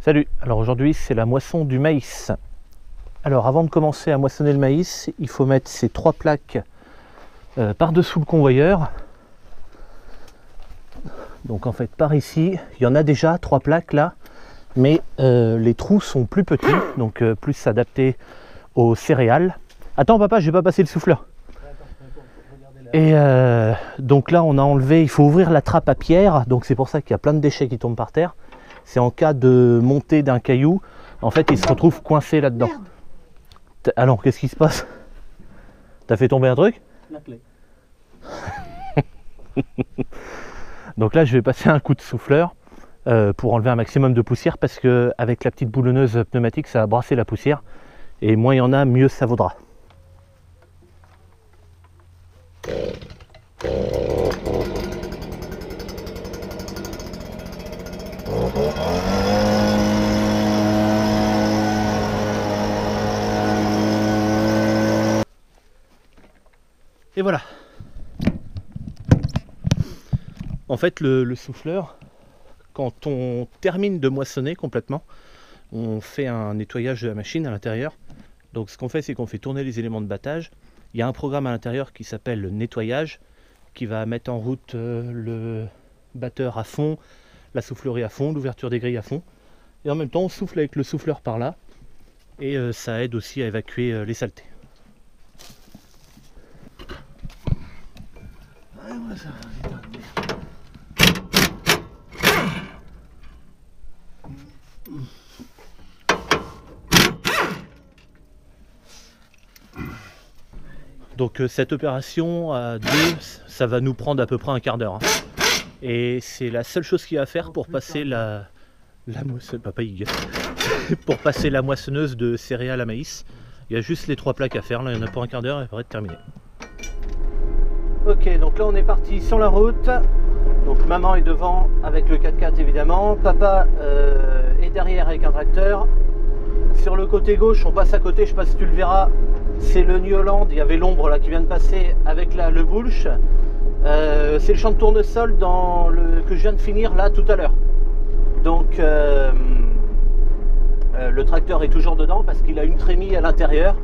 Salut, alors aujourd'hui c'est la moisson du maïs. Alors avant de commencer à moissonner le maïs, il faut mettre ces 3 plaques par-dessous le convoyeur. Donc en fait par ici, il y en a déjà 3 plaques là, mais les trous sont plus petits, donc plus adaptés aux céréales. Attends papa, je vais pas passer le souffleur. Et donc là on a enlevé, il faut ouvrir la trappe à pierre, donc c'est pour ça qu'il y a plein de déchets qui tombent par terre. C'est en cas de montée d'un caillou, en fait il se retrouve coincé là-dedans. Alors qu'est-ce qui se passe? T'as fait tomber un truc? La clé. Donc là je vais passer un coup de souffleur pour enlever un maximum de poussière, parce que avec la petite boulonneuse pneumatique ça va brasser la poussière, et moins il y en a, mieux ça vaudra. Et voilà. En fait le souffleur, quand on termine de moissonner complètement, on fait un nettoyage de la machine à l'intérieur. Donc ce qu'on fait, c'est qu'on fait tourner les éléments de battage. Il y a un programme à l'intérieur qui s'appelle le nettoyage, qui va mettre en route le batteur à fond, la soufflerie à fond, l'ouverture des grilles à fond. Et en même temps on souffle avec le souffleur par là, et ça aide aussi à évacuer les saletés. Donc cette opération à deux, ça va nous prendre à peu près un quart d'heure. Et c'est la seule chose qu'il y a à faire pour passer la pour passer la moissonneuse de céréales à maïs. Il y a juste les 3 plaques à faire, là il y en a pour un quart d'heure et ça va être terminé. Ok, donc là on est parti sur la route. Donc maman est devant avec le 4x4 évidemment, papa est derrière avec un tracteur. Sur le côté gauche, on passe à côté, je sais pas si tu le verras, c'est le New Holland, il y avait l'ombre là qui vient de passer avec le bush. C'est le champ de tournesol que je viens de finir là tout à l'heure. Donc le tracteur est toujours dedans parce qu'il a une trémie à l'intérieur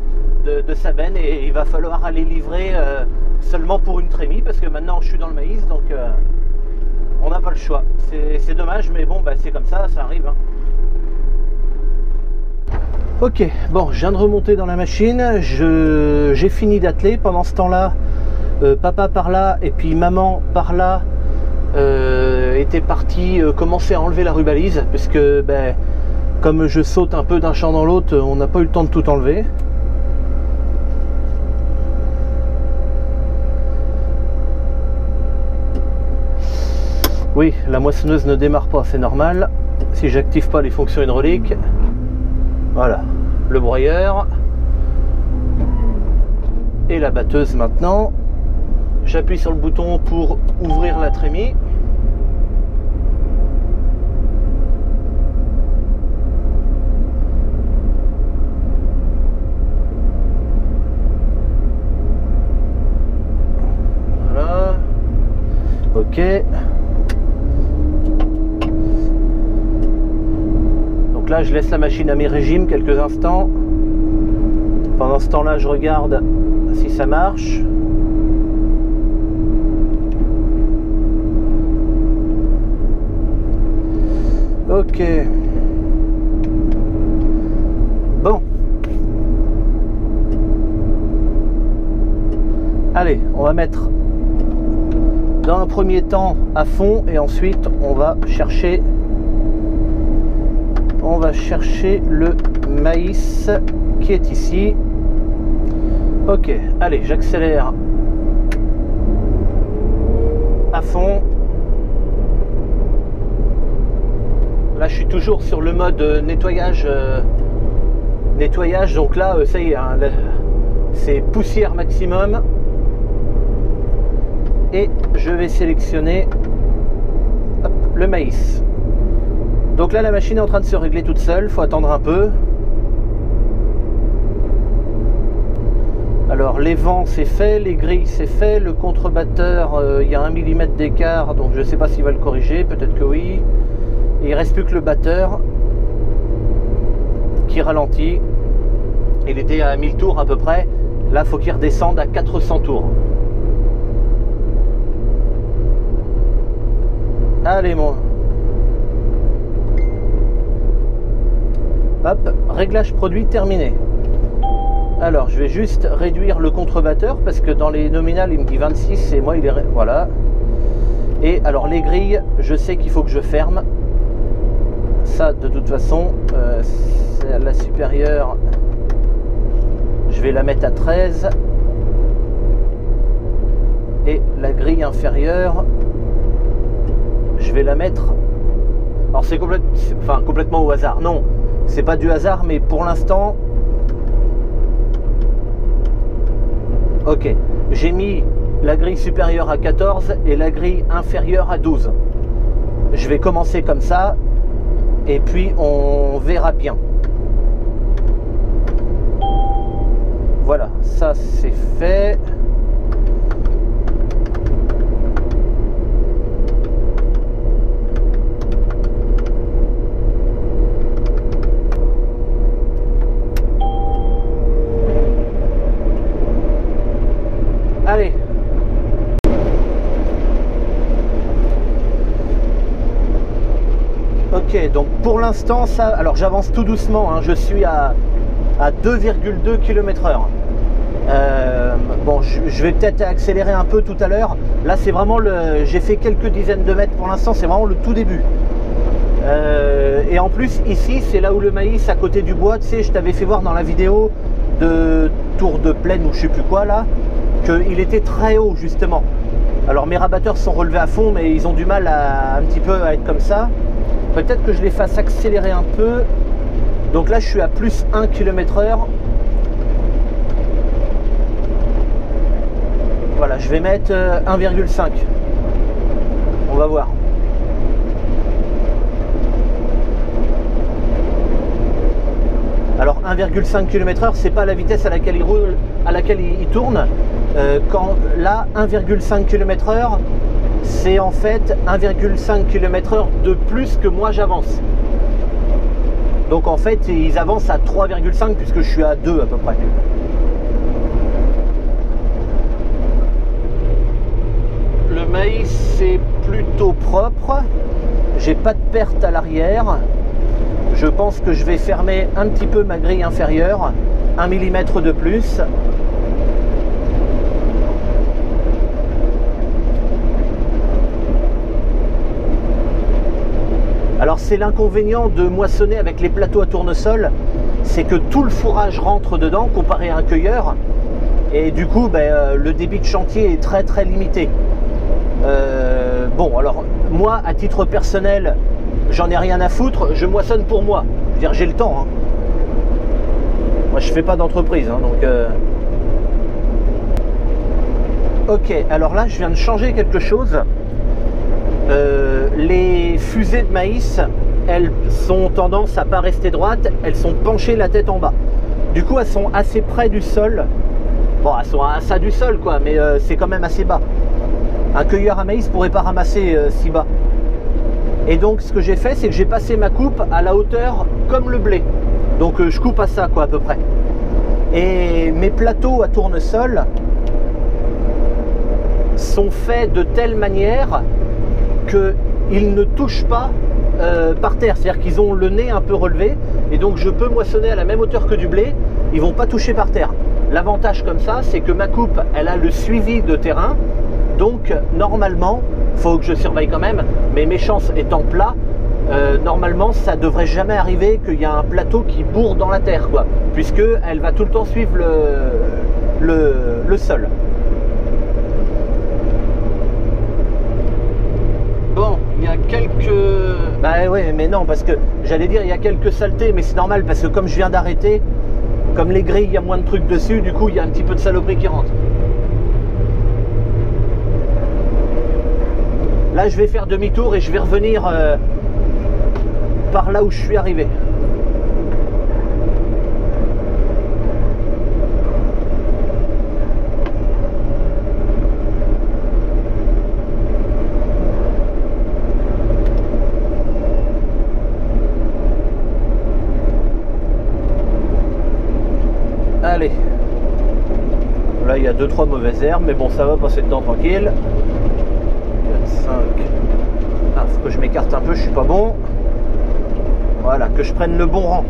de sa benne, et il va falloir aller livrer seulement pour une trémie, parce que maintenant je suis dans le maïs, donc on n'a pas le choix. C'est dommage, mais bon, bah, c'est comme ça, ça arrive. Ok, bon, je viens de remonter dans la machine, j'ai fini d'atteler. Pendant ce temps-là, papa par là et puis maman par là était parti commencer à enlever la rubalise, puisque ben, comme je saute un peu d'un champ dans l'autre, on n'a pas eu le temps de tout enlever. Oui, la moissonneuse ne démarre pas, c'est normal. Si j'active pas les fonctions hydrauliques. Voilà, le broyeur. Et la batteuse maintenant. J'appuie sur le bouton pour ouvrir la trémie. Voilà. Ok. Donc là je laisse la machine à mi-régime quelques instants. Pendant ce temps là je regarde si ça marche. Ok. Bon. Allez, on va mettre dans un premier temps à fond, et ensuite on va chercher le maïs qui est ici. Ok, allez, j'accélère à fond. Là je suis toujours sur le mode nettoyage, donc là ça y est, hein, c'est poussière maximum, et je vais sélectionner le maïs. Donc là la machine est en train de se régler toute seule, faut attendre un peu. Alors les vents c'est fait, les grilles c'est fait, le contrebatteur il y a 1 mm d'écart, donc je ne sais pas s'il va le corriger, peut-être que oui. Et il ne reste plus que le batteur. qui ralentit. Il était à 1000 tours à peu près. Là, il faut qu'il redescende à 400 tours. Allez, mon... Hop, réglage produit terminé. Alors, je vais juste réduire le contre-batteur parce que dans les nominales, il me dit 26 et moi, il est... Voilà. Et alors, les grilles, je sais qu'il faut que je ferme. Ça, de toute façon, c'est la supérieure. Je vais la mettre à 13. Et la grille inférieure, je vais la mettre... Alors, c'est complètement au hasard. Non, c'est pas du hasard, mais pour l'instant... Ok, j'ai mis la grille supérieure à 14 et la grille inférieure à 12. Je vais commencer comme ça et puis on verra bien. Voilà, ça c'est fait. Allez. Ok, donc pour l'instant, ça. Alors j'avance tout doucement, hein, je suis à 2,2 km/h. Bon, je vais peut-être accélérer un peu tout à l'heure. Là, c'est vraiment le. J'ai fait quelques dizaines de mètres pour l'instant, c'est vraiment le tout début. Et en plus, ici, c'est là où le maïs, à côté du bois, tu sais, je t'avais fait voir dans la vidéo de Tour de Plaine ou je sais plus quoi là, qu'il était très haut justement. Alors mes rabatteurs sont relevés à fond, mais ils ont du mal à un petit peu à être comme ça. Peut-être que je les fasse accélérer un peu. Donc là, je suis à plus 1 km/h. Voilà, je vais mettre 1,5. On va voir. Alors 1,5 km/h, c'est pas la vitesse à laquelle il roule, à laquelle il tourne. Quand là, 1,5 km/h, c'est en fait 1,5 km/h de plus que moi j'avance. Donc en fait, ils avancent à 3,5 puisque je suis à 2 à peu près. Le maïs, c'est plutôt propre. J'ai pas de perte à l'arrière. Je pense que je vais fermer un petit peu ma grille inférieure, 1 mm de plus. Alors c'est l'inconvénient de moissonner avec les plateaux à tournesol, c'est que tout le fourrage rentre dedans comparé à un cueilleur. Et du coup, le débit de chantier est très très limité. Bon, alors moi, à titre personnel, j'en ai rien à foutre, je moissonne pour moi. Je veux dire, j'ai le temps. Hein. Moi, je fais pas d'entreprise, hein, donc. Ok, alors là, je viens de changer quelque chose. Les fusées de maïs, elles sont tendance à pas rester droites, elles sont penchées la tête en bas. Du coup, elles sont assez près du sol. Bon, elles sont à ça du sol, quoi, mais c'est quand même assez bas. Un cueilleur à maïs pourrait pas ramasser si bas. Et donc ce que j'ai fait, c'est que j'ai passé ma coupe à la hauteur comme le blé. Donc je coupe à ça, quoi, à peu près. Et mes plateaux à tournesol sont faits de telle manière qu'ils ne touchent pas par terre. C'est-à-dire qu'ils ont le nez un peu relevé. Et donc je peux moissonner à la même hauteur que du blé. Ils vont pas toucher par terre. L'avantage comme ça, c'est que ma coupe, elle a le suivi de terrain. Donc normalement, faut que je surveille quand même, mais mes chances étant plats, normalement ça devrait jamais arriver qu'il y a un plateau qui bourre dans la terre, quoi, puisque elle va tout le temps suivre le sol. Bon, il y a quelques... Bah oui, mais non, parce que j'allais dire il y a quelques saletés, mais c'est normal parce que comme je viens d'arrêter, comme les grilles, il y a moins de trucs dessus, du coup il y a un petit peu de saloperie qui rentre. Là, je vais faire demi-tour et je vais revenir par là où je suis arrivé. y a 2-3 mauvaises herbes, mais bon, ça va passer dedans tranquille. 4, 5. Ah, faut que je m'écarte un peu, je suis pas bon. Voilà, que je prenne le bon rang.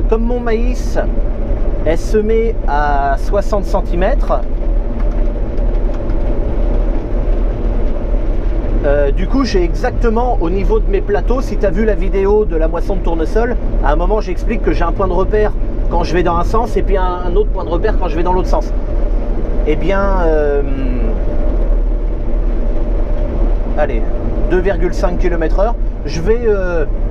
Comme mon maïs est semé à 60 cm, du coup j'ai exactement au niveau de mes plateaux, si tu as vu la vidéo de la moisson de tournesol, à un moment j'explique que j'ai un point de repère quand je vais dans un sens et puis un autre point de repère quand je vais dans l'autre sens. Eh bien, allez, 2,5 km/h, je vais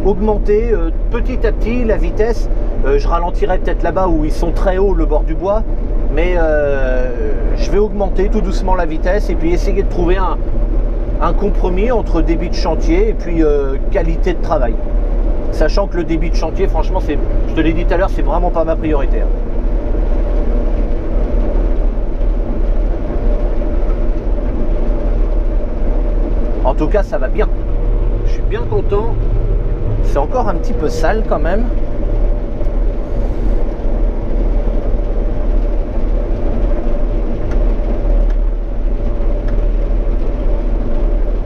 augmenter petit à petit la vitesse. Je ralentirai peut-être là-bas où ils sont très hauts, le bord du bois, mais je vais augmenter tout doucement la vitesse et puis essayer de trouver un compromis entre débit de chantier et puis qualité de travail. Sachant que le débit de chantier, franchement, je te l'ai dit tout à l'heure, c'est vraiment pas ma priorité. En tout cas, ça va bien. Je suis bien content. C'est encore un petit peu sale quand même.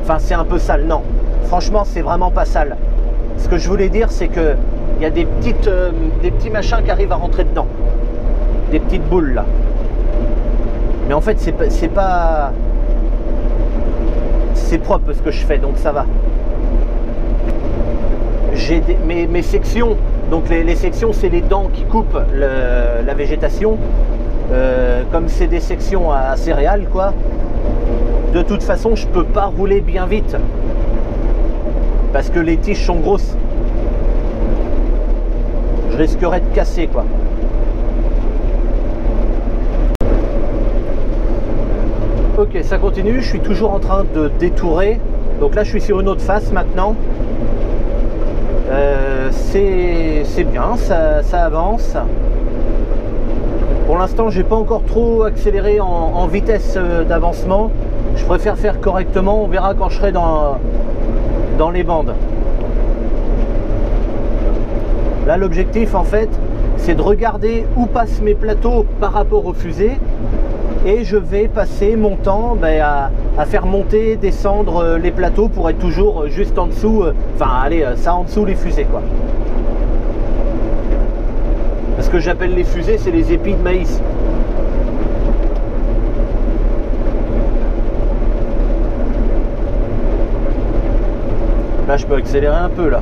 Enfin, c'est un peu sale, non. Franchement, c'est vraiment pas sale. Ce que je voulais dire, c'est que il y a des petits machins qui arrivent à rentrer dedans. Des petites boules, là. Mais en fait, c'est pas... C'est propre ce que je fais, donc ça va. J'ai mes sections, donc les sections, c'est les dents qui coupent la végétation. Comme c'est des sections à céréales, quoi. De toute façon, je peux pas rouler bien vite parce que les tiges sont grosses. Je risquerais de casser, quoi. Ok, ça continue. Je suis toujours en train de détourer. Donc là, je suis sur une autre face maintenant. C'est bien, ça avance. Pour l'instant, j'ai pas encore trop accéléré en vitesse d'avancement. Je préfère faire correctement. On verra quand je serai dans les bandes. Là, l'objectif, en fait, c'est de regarder où passent mes plateaux par rapport aux fusées. Et je vais passer mon temps à faire monter, descendre les plateaux pour être toujours juste en dessous. Enfin, allez, ça en dessous les fusées, quoi. Ce que j'appelle les fusées, c'est les épis de maïs. Là, je peux accélérer un peu, là.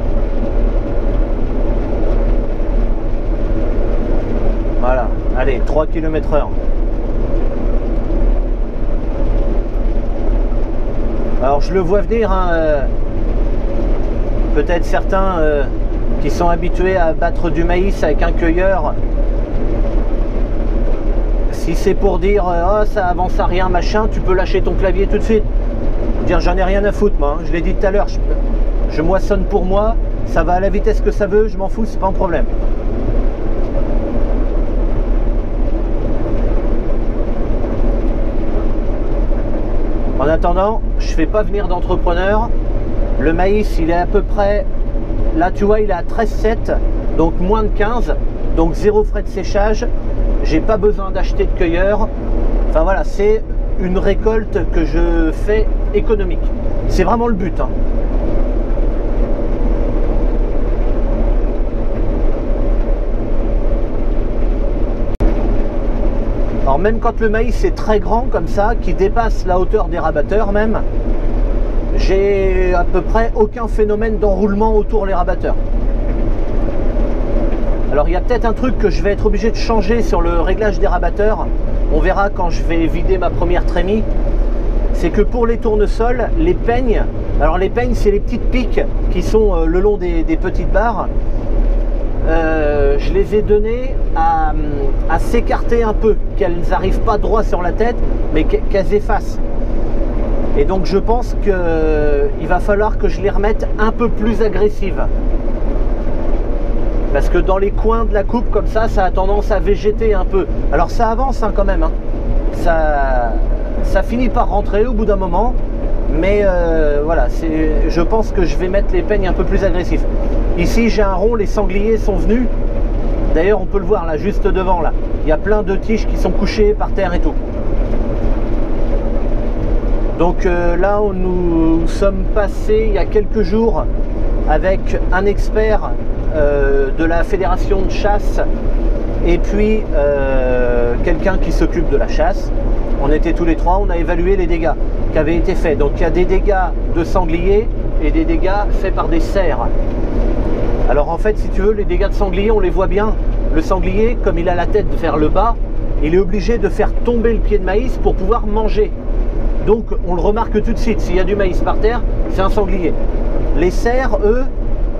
Voilà, allez, 3 km/h. Alors, je le vois venir, hein, peut-être certains qui sont habitués à battre du maïs avec un cueilleur. Si c'est pour dire oh, ça avance à rien, machin, tu peux lâcher ton clavier tout de suite. Dire j'en ai rien à foutre, moi, hein. Je l'ai dit tout à l'heure, je moissonne pour moi, ça va à la vitesse que ça veut, je m'en fous, c'est pas un problème. En attendant, je fais pas venir d'entrepreneur. Le maïs, il est à peu près, là tu vois, il est à 13,7, donc moins de 15, donc zéro frais de séchage. J'ai pas besoin d'acheter de cueilleur. Enfin voilà, c'est une récolte que je fais économique. C'est vraiment le but, hein. Alors même quand le maïs est très grand comme ça, qui dépasse la hauteur des rabatteurs même, j'ai à peu près aucun phénomène d'enroulement autour des rabatteurs. Alors il y a peut-être un truc que je vais être obligé de changer sur le réglage des rabatteurs. On verra quand je vais vider ma première trémie. C'est que pour les tournesols, les peignes, alors les peignes c'est les petites piques qui sont le long des petites barres. Je les ai données à s'écarter un peu, qu'elles n'arrivent pas droit sur la tête, mais qu'elles effacent. Et donc je pense qu'il va falloir que je les remette un peu plus agressives. Parce que dans les coins de la coupe comme ça, ça a tendance à végéter un peu. Alors ça avance hein, quand même, hein. Ça finit par rentrer au bout d'un moment. Mais voilà, je pense que je vais mettre les peignes un peu plus agressifs. Ici j'ai un rond, les sangliers sont venus. D'ailleurs, on peut le voir là, juste devant là. Il y a plein de tiges qui sont couchées par terre et tout. Donc là, nous sommes passés il y a quelques jours avec un expert de la fédération de chasse et puis quelqu'un qui s'occupe de la chasse. On était tous les trois, on a évalué les dégâts qui avaient été faits. Donc il y a des dégâts de sangliers et des dégâts faits par des cerfs. Alors en fait, si tu veux, les dégâts de sanglier, on les voit bien. Le sanglier, comme il a la tête vers le bas, il est obligé de faire tomber le pied de maïs pour pouvoir manger. Donc on le remarque tout de suite, s'il y a du maïs par terre, c'est un sanglier. Les cerfs, eux,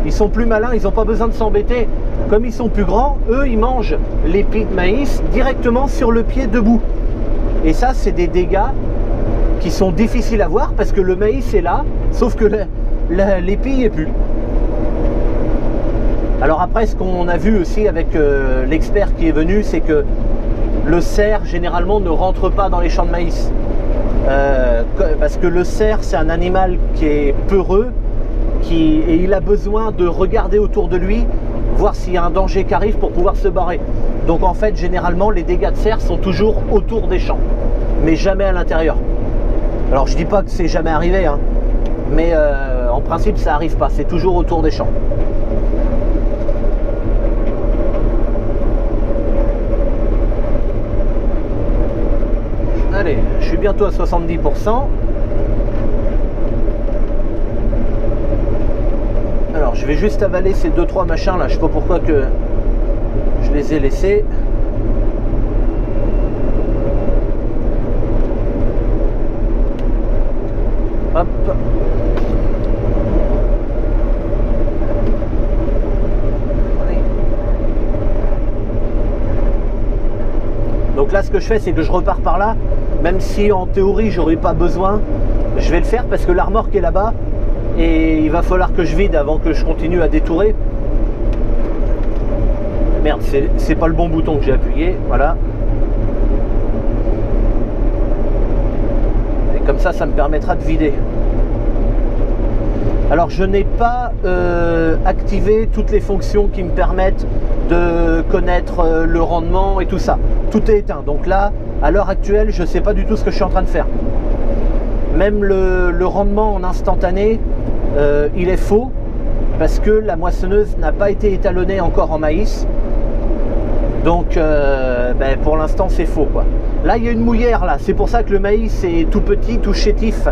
ils sont plus malins, ils n'ont pas besoin de s'embêter. Comme ils sont plus grands, eux, ils mangent l'épi de maïs directement sur le pied debout. Et ça, c'est des dégâts qui sont difficiles à voir parce que le maïs est là, sauf que l'épi n'y est plus. Alors après, ce qu'on a vu aussi avec l'expert qui est venu, c'est que le cerf, généralement, ne rentre pas dans les champs de maïs. Parce que le cerf, c'est un animal qui est peureux et il a besoin de regarder autour de lui, voir s'il y a un danger qui arrive pour pouvoir se barrer. Donc en fait, généralement, les dégâts de cerf sont toujours autour des champs, mais jamais à l'intérieur. Alors je dis pas que c'est jamais arrivé, hein, mais en principe, ça arrive pas, c'est toujours autour des champs. Allez, je suis bientôt à 70%. Alors, je vais juste avaler ces 2-3 machins là. Je sais pas pourquoi que je les ai laissés. Hop. Donc là, ce que je fais, c'est que je repars par là. Même si en théorie j'aurais pas besoin, je vais le faire parce que la remorque est là-bas et il va falloir que je vide avant que je continue à détourer. Merde, c'est pas le bon bouton que j'ai appuyé, voilà. Et comme ça me permettra de vider. Alors je n'ai pas activé toutes les fonctions qui me permettent de connaître le rendement et tout ça. Tout est éteint, donc là, à l'heure actuelle, je ne sais pas du tout ce que je suis en train de faire. Même le rendement en instantané, il est faux parce que la moissonneuse n'a pas été étalonnée encore en maïs. Donc pour l'instant c'est faux quoi. Là il y a une mouillère là, c'est pour ça que le maïs est tout petit, tout chétif.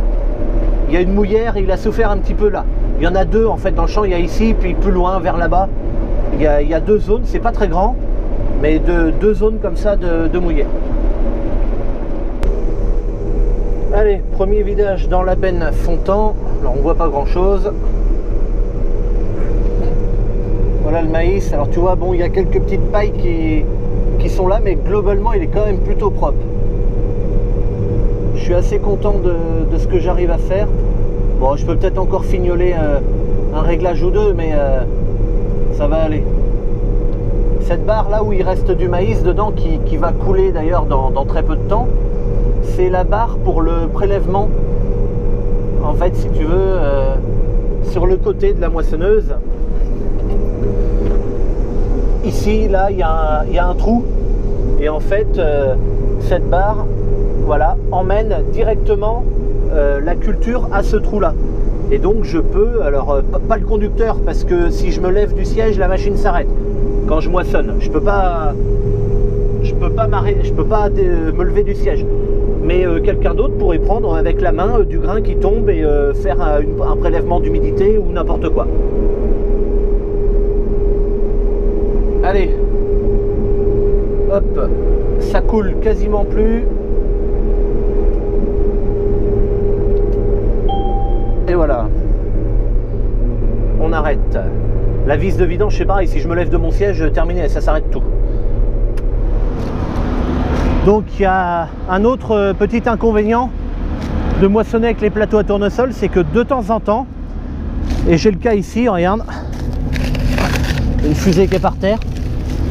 Il y a une mouillère et il a souffert un petit peu là. Il y en a deux en fait dans le champ, il y a ici puis plus loin vers là-bas. Il y a deux zones, c'est pas très grand, mais deux zones comme ça de mouillère. Allez, premier vidage dans la benne Fontan. Alors on voit pas grand chose. Voilà le maïs. Alors tu vois, bon, il y a quelques petites pailles qui sont là, mais globalement il est quand même plutôt propre. Je suis assez content de ce que j'arrive à faire. Bon, je peux peut-être encore fignoler un réglage ou deux, mais ça va aller. Cette barre là où il reste du maïs dedans, qui va couler d'ailleurs dans très peu de temps, c'est la barre pour le prélèvement. En fait, si tu veux, sur le côté de la moissonneuse, ici, là, il y a un trou. Et en fait, cette barre, voilà, emmène directement la culture à ce trou-là. Et donc, je peux, alors, pas le conducteur, parce que si je me lève du siège, la machine s'arrête quand je moissonne. Je peux pas me lever du siège. Mais quelqu'un d'autre pourrait prendre avec la main du grain qui tombe et faire un prélèvement d'humidité ou n'importe quoi. Allez, hop, ça coule quasiment plus. Et voilà, on arrête. La vis de vidange, c'est pareil, si je me lève de mon siège, terminé, ça s'arrête tout. Donc il y a un autre petit inconvénient de moissonner avec les plateaux à tournesol, c'est que de temps en temps, et j'ai le cas ici, regarde, une fusée qui est par terre,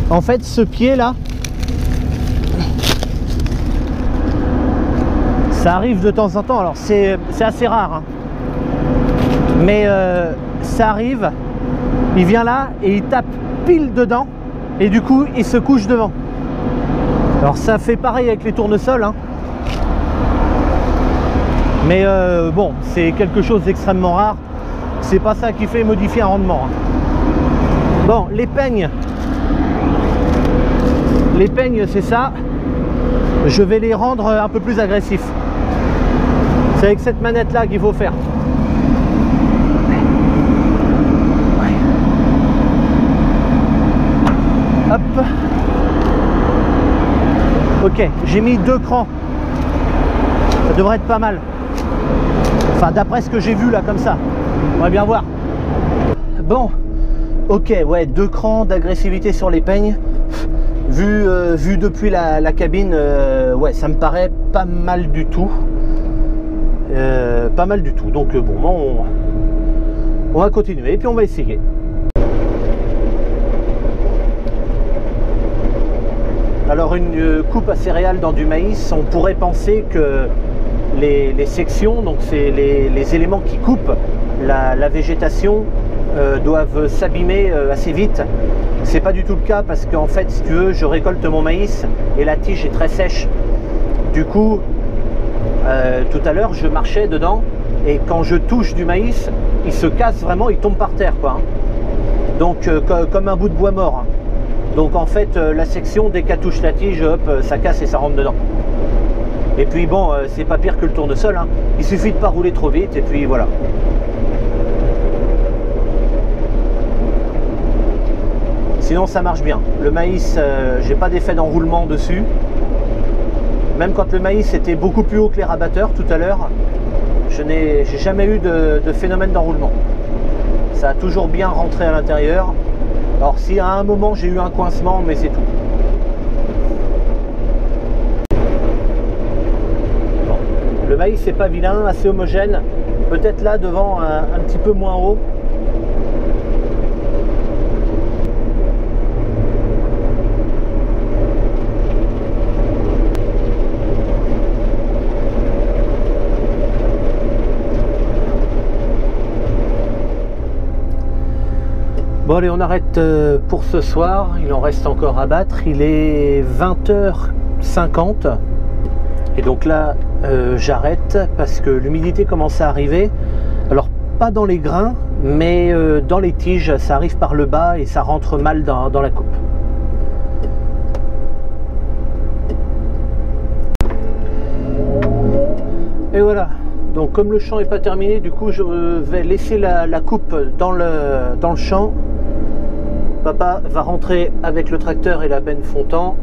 en fait ce pied là, ça arrive de temps en temps, alors c'est assez rare, hein. Mais ça arrive, il vient là et il tape pile dedans et du coup il se couche devant. Alors ça fait pareil avec les tournesols, hein. Mais bon, c'est quelque chose d'extrêmement rare. C'est pas ça qui fait modifier un rendement, hein. Bon, les peignes c'est ça. Je vais les rendre un peu plus agressifs. C'est avec cette manette là qu'il faut faire. Hop. Ok, j'ai mis 2 crans. Ça devrait être pas mal. Enfin, d'après ce que j'ai vu là, comme ça. On va bien voir. Bon, ok, ouais, 2 crans d'agressivité sur les peignes. Vu depuis la cabine, ouais, ça me paraît pas mal du tout. Pas mal du tout. Donc, bon, on va continuer et puis on va essayer. Alors une coupe à céréales dans du maïs, on pourrait penser que les sections, donc c'est les éléments qui coupent la végétation, doivent s'abîmer assez vite. C'est pas du tout le cas parce qu'en fait, si tu veux, je récolte mon maïs et la tige est très sèche. Du coup, tout à l'heure, je marchais dedans et quand je touche du maïs, il se casse vraiment, il tombe par terre, quoi, hein. Donc comme un bout de bois mort, hein. Donc en fait la section, dès qu'elle touche la tige, hop, ça casse et ça rentre dedans. Et puis bon, c'est pas pire que le tournesol, hein. Il suffit de pas rouler trop vite et puis voilà. Sinon ça marche bien. Le maïs, j'ai pas d'effet d'enroulement dessus. Même quand le maïs était beaucoup plus haut que les rabatteurs tout à l'heure, j'ai jamais eu de phénomène d'enroulement. Ça a toujours bien rentré à l'intérieur. Alors si à un moment j'ai eu un coincement, mais c'est tout. Bon. Le maïs c'est pas vilain, assez homogène. Peut-être là devant un petit peu moins haut. Bon allez, on arrête pour ce soir, il en reste encore à battre, il est 20h50 et donc là j'arrête parce que l'humidité commence à arriver, alors pas dans les grains mais dans les tiges, ça arrive par le bas et ça rentre mal dans la coupe. Et voilà, donc comme le champ n'est pas terminé, du coup je vais laisser la coupe dans le champ. Papa va rentrer avec le tracteur et la benne Fontan.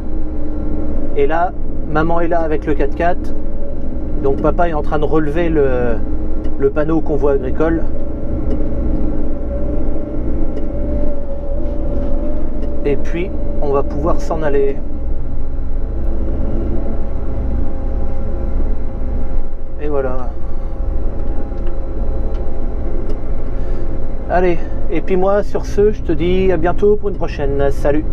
Et là, maman est là avec le 4x4. Donc papa est en train de relever le panneau convoi agricole. Et puis, on va pouvoir s'en aller. Et voilà. Allez, et puis moi sur ce, je te dis à bientôt pour une prochaine. Salut!